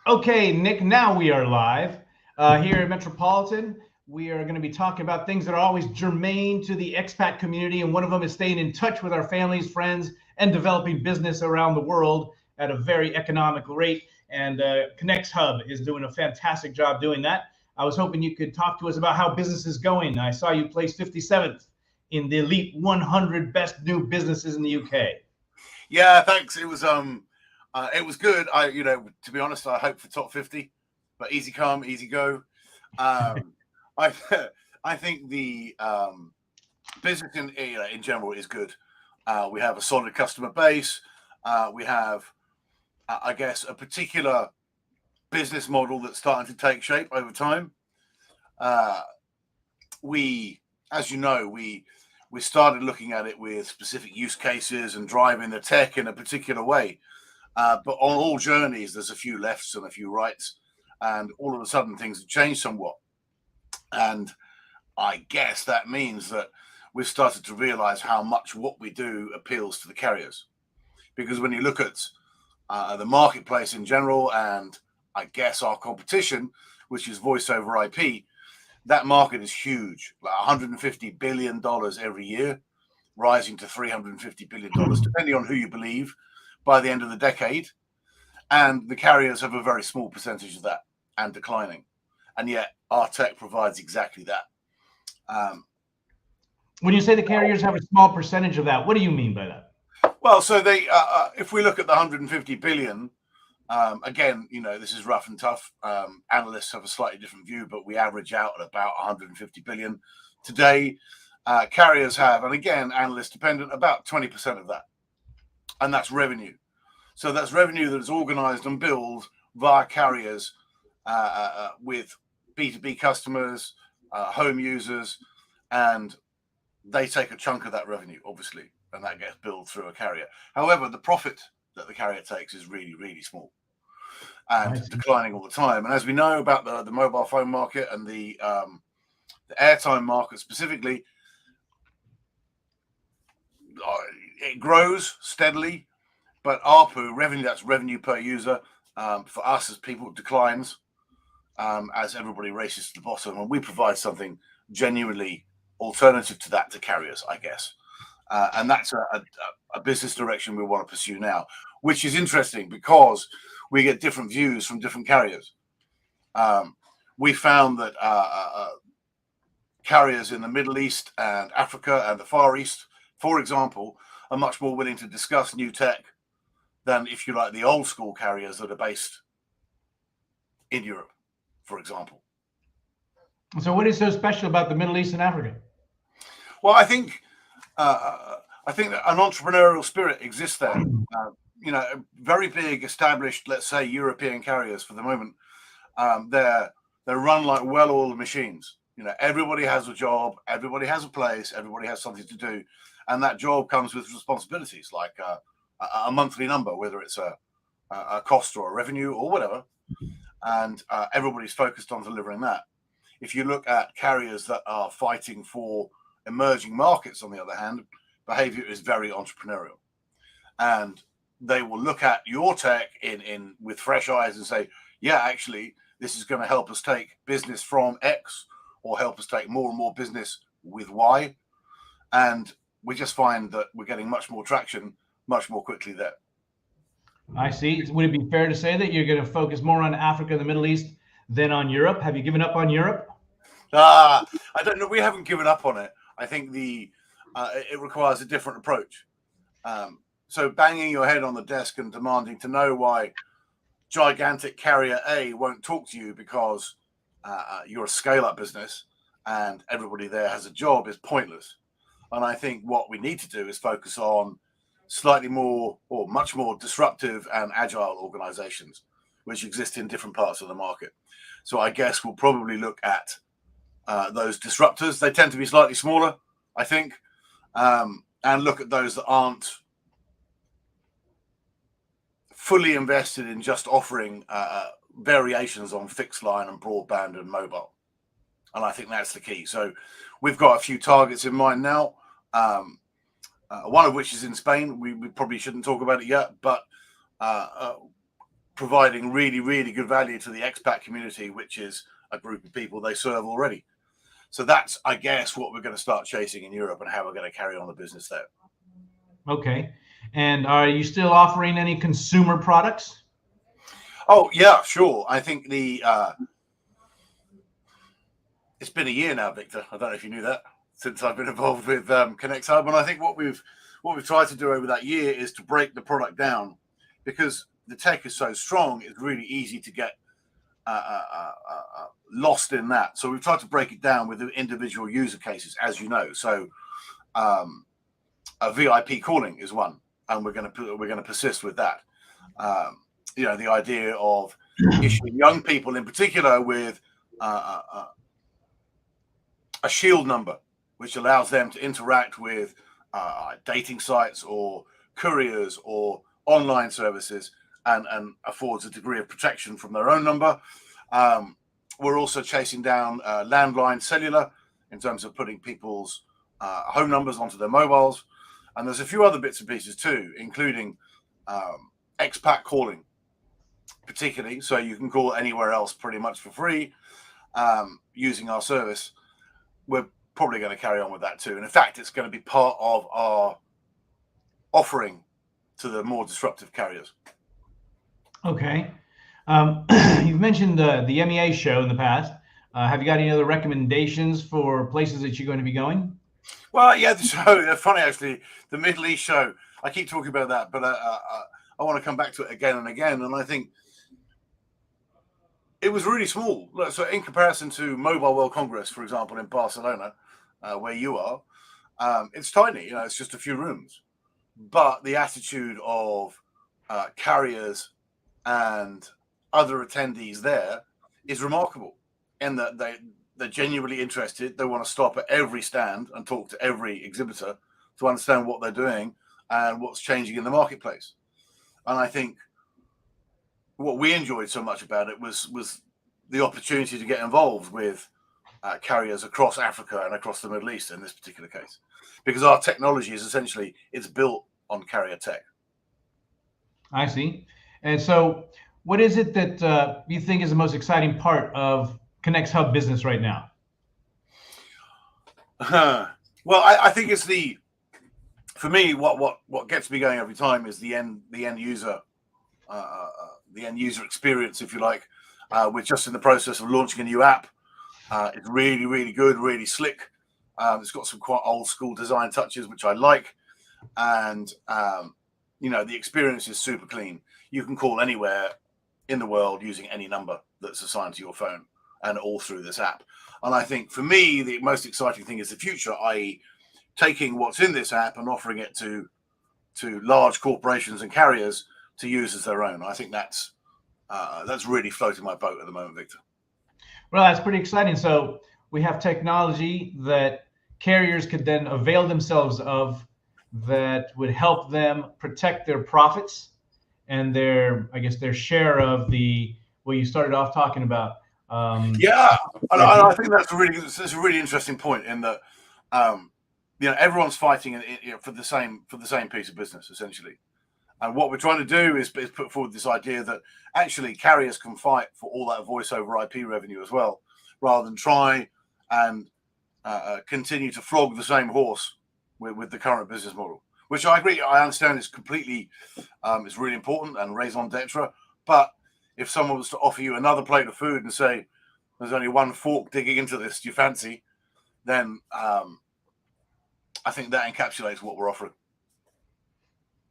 Okay, Nick, now we are live here at Metropolitan. We are going to be talking about things that are always germane to the expat community, and one of them is staying in touch with our families, friends, and developing business around the world at a very economical rate. And conXhub is doing a fantastic job doing that. I was hoping you could talk to us about how business is going. I saw you place 57th in the elite 100 best new businesses in the UK. Yeah, thanks. It was good. To be honest, I hope for top 50, but easy come, easy go. Um, I I think the business in general is good. We have a solid customer base. We have, I guess, a particular business model that's starting to take shape over time. Uh, as you know, we started looking at it with specific use cases and driving the tech in a particular way. But on all journeys, there's a few lefts and a few rights, and all of a sudden things have changed somewhat. And I guess that means that we've started to realize how much what we do appeals to the carriers. Because when you look at the marketplace in general, and I guess our competition, which is voice over IP, that market is huge, like $150 billion every year, rising to $350 billion, depending on who you believe, by the end of the decade. And the carriers have a very small percentage of that and declining. And yet our tech provides exactly that. When you say the carriers have a small percentage of that, what do you mean by that? Well, so if we look at the 150 billion, again, this is rough and tough. Analysts have a slightly different view, but we average out at about 150 billion today. Carriers have, and again, analyst dependent, about 20% of that, and that's revenue. So that's revenue that is organized and billed via carriers with B2B customers, home users, and they take a chunk of that revenue, obviously, and that gets billed through a carrier. However, the profit that the carrier takes is really, really small and declining all the time. And as we know about the mobile phone market and the airtime market specifically, it grows steadily, but ARPU, revenue, that's revenue per user, for us as people, declines as everybody races to the bottom. And we provide something genuinely alternative to that to carriers, I guess. And that's a business direction we want to pursue now, which is interesting because we get different views from different carriers. We found that carriers in the Middle East and Africa and the Far East, for example, are much more willing to discuss new tech than, if you like, the old school carriers that are based in Europe, for example. So what is so special about the Middle East and Africa? Well, I think that an entrepreneurial spirit exists there. Very big, established, let's say, European carriers for the moment. They're run like well-oiled machines. Everybody has a job, everybody has a place, everybody has something to do, and that job comes with responsibilities like a monthly number, whether it's a cost or a revenue or whatever, and everybody's focused on delivering that. If you look at carriers that are fighting for emerging markets, on the other hand, behavior is very entrepreneurial, and they will look at your tech in with fresh eyes and say, yeah, actually, this is going to help us take business from X or help us take more and more business with Y. And we just find that we're getting much more traction much more quickly there. I see. Would it be fair to say that you're going to focus more on Africa and the Middle East than on Europe? Have you given up on Europe? I don't know. We haven't given up on it. I think it requires a different approach. So banging your head on the desk and demanding to know why gigantic carrier A won't talk to you because you're a scale-up business and everybody there has a job is pointless. And I think what we need to do is focus on slightly more or much more disruptive and agile organizations, which exist in different parts of the market. So I guess we'll probably look at those disruptors. They tend to be slightly smaller, I think, and look at those that aren't fully invested in just offering variations on fixed line and broadband and mobile. And I think that's the key. So we've got a few targets in mind now, one of which is in Spain. We probably shouldn't talk about it yet, but providing really, really good value to the expat community, which is a group of people they serve already. So that's, I guess, what we're going to start chasing in Europe and how we're going to carry on the business there. Okay. And are you still offering any consumer products? Oh, yeah, sure. I think it's been a year now, Victor. I don't know if you knew that, since I've been involved with conXhub. And I think what we've tried to do over that year is to break the product down, because the tech is so strong. It's really easy to get lost in that. So we've tried to break it down with the individual user cases, as you know. So a VoIP calling is one, and we're going to persist with that. The idea of issuing young people in particular with a shield number, which allows them to interact with dating sites or couriers or online services, and affords a degree of protection from their own number. We're also chasing down landline cellular in terms of putting people's home numbers onto their mobiles. And there's a few other bits and pieces too, including expat calling, particularly. So you can call anywhere else pretty much for free using our service. We're probably going to carry on with that too. And in fact, it's going to be part of our offering to the more disruptive carriers. Okay. You've mentioned the MEA show in the past. Have you got any other recommendations for places that you're going to be going? Well, yeah, the show, funny actually, the Middle East show, I keep talking about that, but I want to come back to it again and again. And I think it was really small. So in comparison to Mobile World Congress, for example, in Barcelona, where you are, it's tiny, it's just a few rooms. But the attitude of carriers and other attendees there is remarkable, in that they're genuinely interested. They want to stop at every stand and talk to every exhibitor to understand what they're doing and what's changing in the marketplace. And I think what we enjoyed so much about it was the opportunity to get involved with carriers across Africa and across the Middle East in this particular case, because our technology is essentially, it's built on carrier tech. I see. And so what is it that you think is the most exciting part of conXhub business right now? Well, I think it's for me, what gets me going every time is the end user, the end user experience, if you like. We're just in the process of launching a new app. It's really, really good, really slick. It's got some quite old school design touches, which I like. And, the experience is super clean. You can call anywhere in the world using any number that's assigned to your phone, and all through this app. And I think for me, the most exciting thing is the future, i.e. taking what's in this app and offering it to large corporations and carriers to use as their own. I think that's really floating my boat at the moment, Victor. Well, that's pretty exciting. So we have technology that carriers could then avail themselves of, that would help them protect their profits and their share of what you started off talking about. Yeah, and I think that's a really interesting point, in that everyone's fighting for the same piece of business, essentially. And what we're trying to do is put forward this idea that actually carriers can fight for all that voice over IP revenue as well, rather than try and continue to flog the same horse with the current business model, which I agree, I understand is completely, is really important and raison d'etre. But if someone was to offer you another plate of food and say, there's only one fork digging into this, do you fancy? Then I think that encapsulates what we're offering.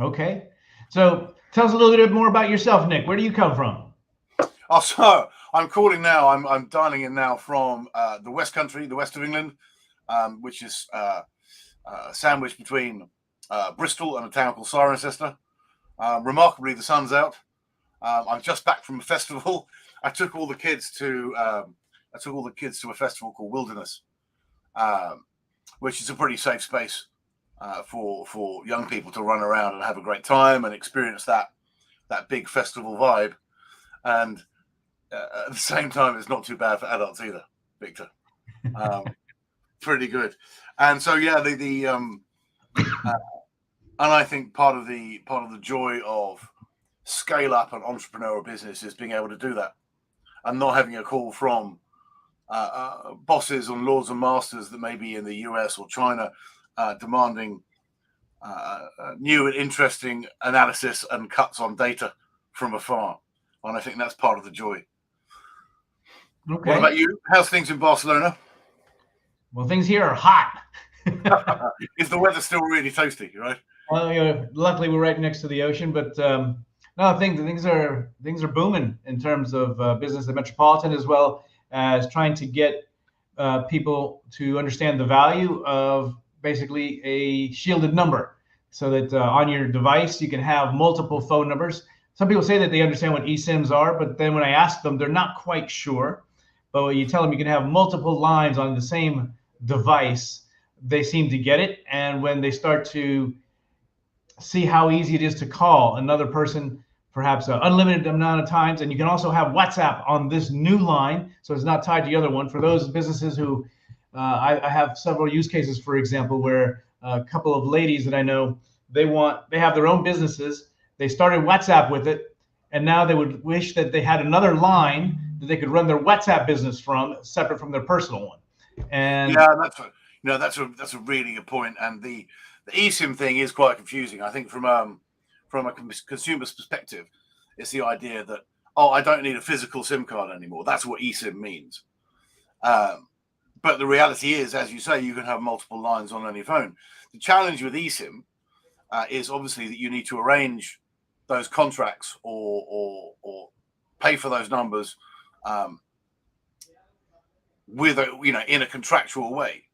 Okay. So tell us a little bit more about yourself, Nick. Where do you come from? Oh, so I'm calling now. I'm dialing in now from the West Country, the west of England, which is sandwiched between Bristol and a town called Cirencester. Remarkably, the sun's out. I'm just back from a festival. I took all the kids to a festival called Wilderness, which is a pretty safe space for young people to run around and have a great time and experience that big festival vibe. And at the same time, it's not too bad for adults either, Victor. Pretty good. And so, yeah, and I think part of the joy of scale up an entrepreneurial business is being able to do that and not having a call from bosses and lords and masters that may be in the US or China demanding new and interesting analysis and cuts on data from afar. And I think that's part of the joy. Okay. What about you? How's things in Barcelona? Well, things here are hot. Is the weather still really toasty, right? Well, luckily we're right next to the ocean, but no, things are booming in terms of business at Metropolitan, as well as trying to get people to understand the value of basically a shielded number, so that on your device you can have multiple phone numbers. Some people say that they understand what eSIMs are, but then when I ask them, they're not quite sure. But when you tell them you can have multiple lines on the same device, they seem to get it. And when they start to see how easy it is to call another person, perhaps an unlimited amount of times, and you can also have WhatsApp on this new line, so it's not tied to the other one. For those businesses who, I have several use cases, for example, where a couple of ladies that I know, they have their own businesses. They started WhatsApp with it, and now they would wish that they had another line that they could run their WhatsApp business from, separate from their personal one. And yeah, that's a really good point. And the eSIM thing is quite confusing. I think from a consumer's perspective, it's the idea that, oh, I don't need a physical SIM card anymore. That's what eSIM means. But the reality is, as you say, you can have multiple lines on any phone. The challenge with eSIM is obviously that you need to arrange those contracts or pay for those numbers with in a contractual way,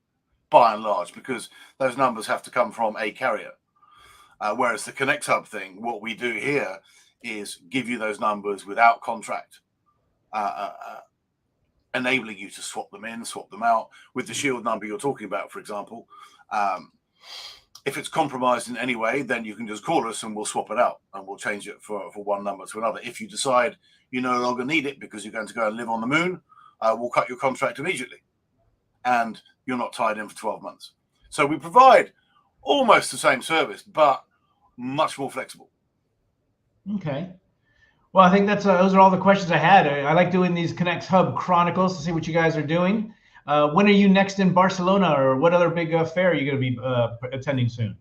by and large, because those numbers have to come from a carrier. Whereas the conXhub thing, what we do here is give you those numbers without contract, enabling you to swap them in, swap them out. With the shield number you're talking about, for example, if it's compromised in any way, then you can just call us and we'll swap it out and we'll change it for one number to another. If you decide you no longer need it because you're going to go and live on the moon, we'll cut your contract immediately and you're not tied in for 12 months. So we provide almost the same service, but much more flexible. Okay. Well, I think those are all the questions I had. I like doing these conXhub chronicles to see what you guys are doing. When are you next in Barcelona, or what other big fair are you going to be attending soon?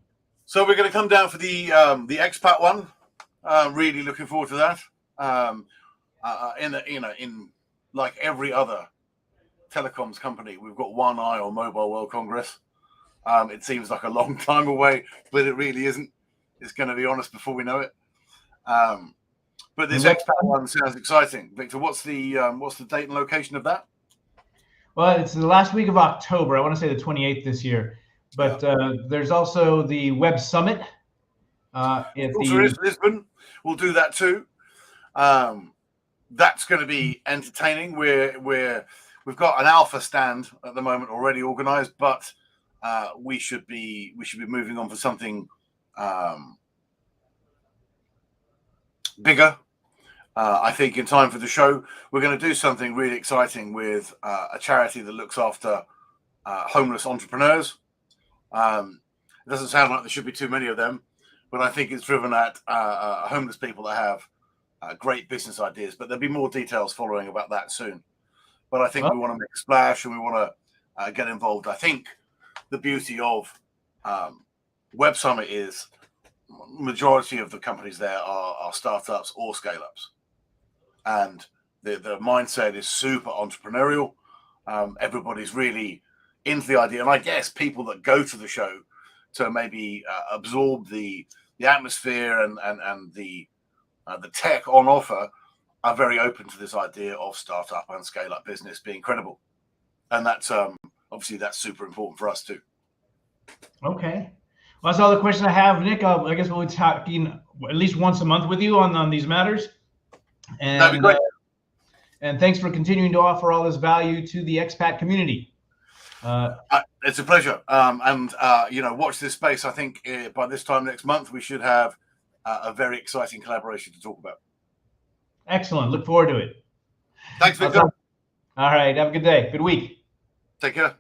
So we're going to come down for the expat one. Really looking forward to that. In like every other telecoms company, we've got one eye on Mobile World Congress. It seems like a long time away, but it really isn't. It's going to be honest before we know it. But this expat one sounds exciting. Victor, what's the date and location of that? Well, it's the last week of October. I want to say the 28th this year. But there's also the Web Summit. Also is Lisbon. We'll do that too. That's going to be entertaining. We've got an alpha stand at the moment already organized, but we should be moving on for something bigger. I think in time for the show, we're going to do something really exciting with a charity that looks after homeless entrepreneurs. It doesn't sound like there should be too many of them, but I think it's driven at homeless people that have great business ideas. But there'll be more details following about that soon. But I think we want to make a splash and we want to get involved. I think the beauty of Web Summit is majority of the companies there are startups or scale-ups. And the mindset is super entrepreneurial. Everybody's really into the idea. And I guess people that go to the show to maybe absorb the atmosphere and the tech on offer are very open to this idea of startup and scale-up business being credible. And that's obviously that's super important for us too. Okay. Well, that's all the questions I have, Nick. I guess we'll be talking at least once a month with you on these matters. And, that'd be great. And thanks for continuing to offer all this value to the expat community. It's a pleasure. Watch this space. I think by this time next month, we should have a very exciting collaboration to talk about. Excellent. Look forward to it. Thanks, Victor. All right. Have a good day. Good week. Take care.